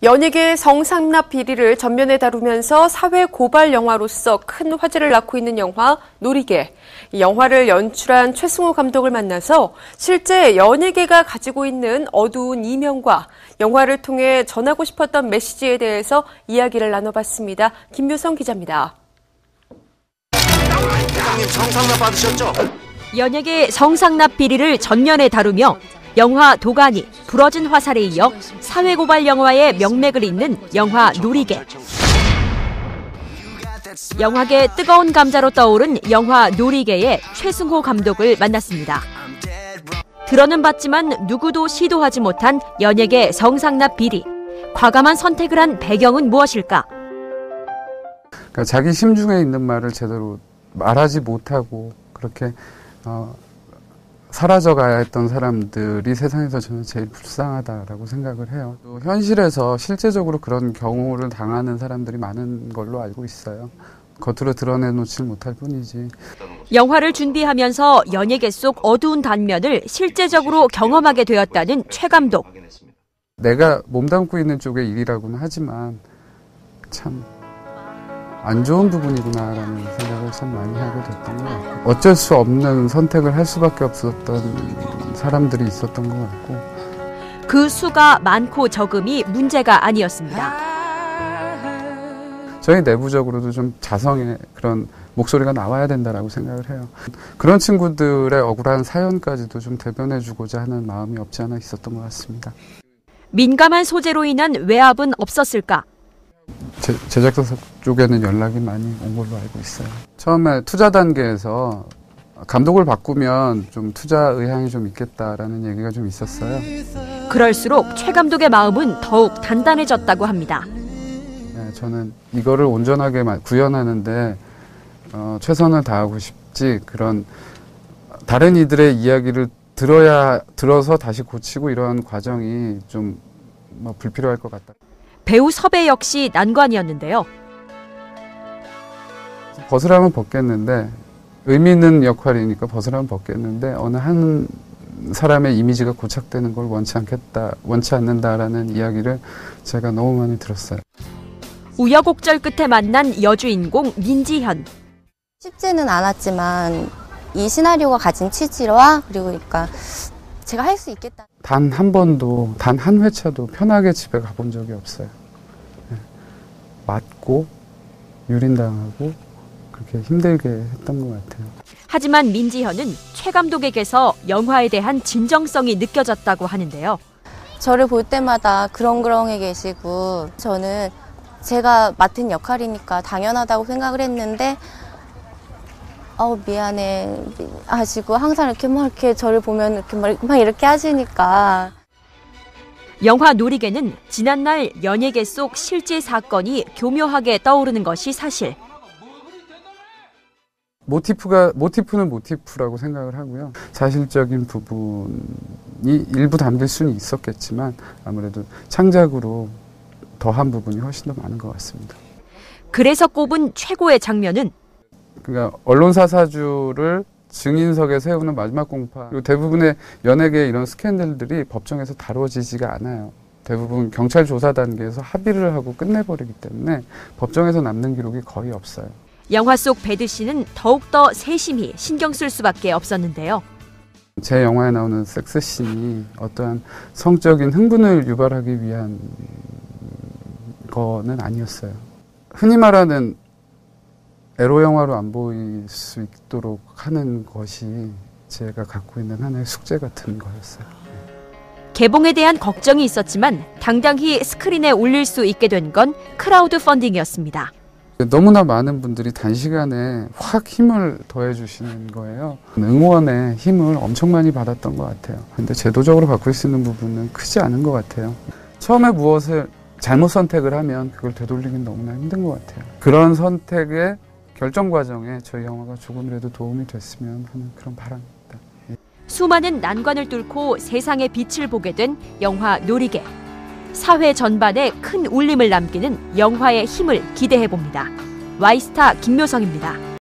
연예계 성상납 비리를 전면에 다루면서 사회 고발 영화로서 큰 화제를 낳고 있는 영화 놀이개. 이 영화를 연출한 최승호 감독을 만나서 실제 연예계가 가지고 있는 어두운 이면과 영화를 통해 전하고 싶었던 메시지에 대해서 이야기를 나눠봤습니다. 김묘성 기자입니다. 회장님 성상납 받으셨죠? 연예계 성상납 비리를 전면에 다루며 영화 도가니, 부러진 화살에 이어 사회고발 영화의 명맥을 잇는 영화 놀이개. 영화계 뜨거운 감자로 떠오른 영화 놀이개의 최승호 감독을 만났습니다. 들어는 봤지만 누구도 시도하지 못한 연예계 성상납 비리. 과감한 선택을 한 배경은 무엇일까? 그러니까 자기 심중에 있는 말을 제대로 말하지 못하고 그렇게 사라져가야 했던 사람들이 세상에서 저는 제일 불쌍하다라고 생각을 해요. 또 현실에서 실제적으로 그런 경우를 당하는 사람들이 많은 걸로 알고 있어요. 겉으로 드러내놓지 못할 뿐이지. 영화를 준비하면서 연예계 속 어두운 단면을 실제적으로 경험하게 되었다는 최 감독. 내가 몸담고 있는 쪽의 일이라고는 하지만 참 안 좋은 부분이구나라는 생각을 참 많이 하게 됐던 것 같고 어쩔 수 없는 선택을 할 수밖에 없었던 사람들이 있었던 것 같고 그 수가 많고 적음이 문제가 아니었습니다. 저희 내부적으로도 좀 자성의 그런 목소리가 나와야 된다라고 생각을 해요. 그런 친구들의 억울한 사연까지도 좀 대변해주고자 하는 마음이 없지 않아 있었던 것 같습니다. 민감한 소재로 인한 외압은 없었을까? 제작사 쪽에는 연락이 많이 온 걸로 알고 있어요. 처음에 투자 단계에서 감독을 바꾸면 좀 투자 의향이 좀 있겠다라는 얘기가 좀 있었어요. 그럴수록 최 감독의 마음은 더욱 단단해졌다고 합니다. 네, 저는 이거를 온전하게 구현하는데 최선을 다하고 싶지 그런 다른 이들의 이야기를 들어서 다시 고치고 이런 과정이 좀 불필요할 것 같다. 배우 섭외 역시 난관이었는데요. 벗으라면 벗겠는데 의미 있는 역할이니까 벗으라면 벗겠는데 어느 한 사람의 이미지가 고착되는 걸 원치 않는다라는 이야기를 제가 너무 많이 들었어요. 우여곡절 끝에 만난 여주인공 민지현. 쉽지는 않았지만 이 시나리오가 가진 취지와 그리고 그러니까 제가 할 수 있겠다. 단 한 번도, 단 한 회차도 편하게 집에 가본 적이 없어요. 맞고, 유린당하고, 그렇게 힘들게 했던 것 같아요. 하지만 민지현은 최 감독에게서 영화에 대한 진정성이 느껴졌다고 하는데요. 저를 볼 때마다 그렁그렁해 계시고 저는 제가 맡은 역할이니까 당연하다고 생각을 했는데 미안해 하시고 항상 이렇게 저를 보면 이렇게 하시니까. 영화 놀이개는 지난날 연예계 속 실제 사건이 교묘하게 떠오르는 것이 사실. 모티프는 모티프라고 생각을 하고요. 사실적인 부분이 일부 담길 수는 있었겠지만 아무래도 창작으로 더한 부분이 훨씬 더 많은 것 같습니다. 그래서 꼽은 최고의 장면은 그러니까 언론사 사주를 증인석에 세우는 마지막 공판. 그리고 대부분의 연예계 이런 스캔들들이 법정에서 다뤄지지가 않아요. 대부분 경찰 조사 단계에서 합의를 하고 끝내버리기 때문에 법정에서 남는 기록이 거의 없어요. 영화 속 배드 씨는 더욱더 세심히 신경 쓸 수밖에 없었는데요. 제 영화에 나오는 섹스씬이 어떠한 성적인 흥분을 유발하기 위한 거는 아니었어요. 흔히 말하는 에로 영화로 안 보일 수 있도록 하는 것이 제가 갖고 있는 하나의 숙제 같은 거였어요. 개봉에 대한 걱정이 있었지만 당당히 스크린에 올릴 수 있게 된 건 크라우드 펀딩이었습니다. 너무나 많은 분들이 단시간에 확 힘을 더해 주시는 거예요. 응원의 힘을 엄청 많이 받았던 것 같아요. 근데 제도적으로 바꿀 수 있는 부분은 크지 않은 것 같아요. 처음에 무엇을 잘못 선택을 하면 그걸 되돌리긴 너무나 힘든 것 같아요. 그런 선택의 결정 과정에 저희 영화가 조금이라도 도움이 됐으면 하는 그런 바람입니다. 수많은 난관을 뚫고 세상의 빛을 보게 된 영화 놀이개. 사회 전반에 큰 울림을 남기는 영화의 힘을 기대해봅니다. 와이스타 김묘성입니다.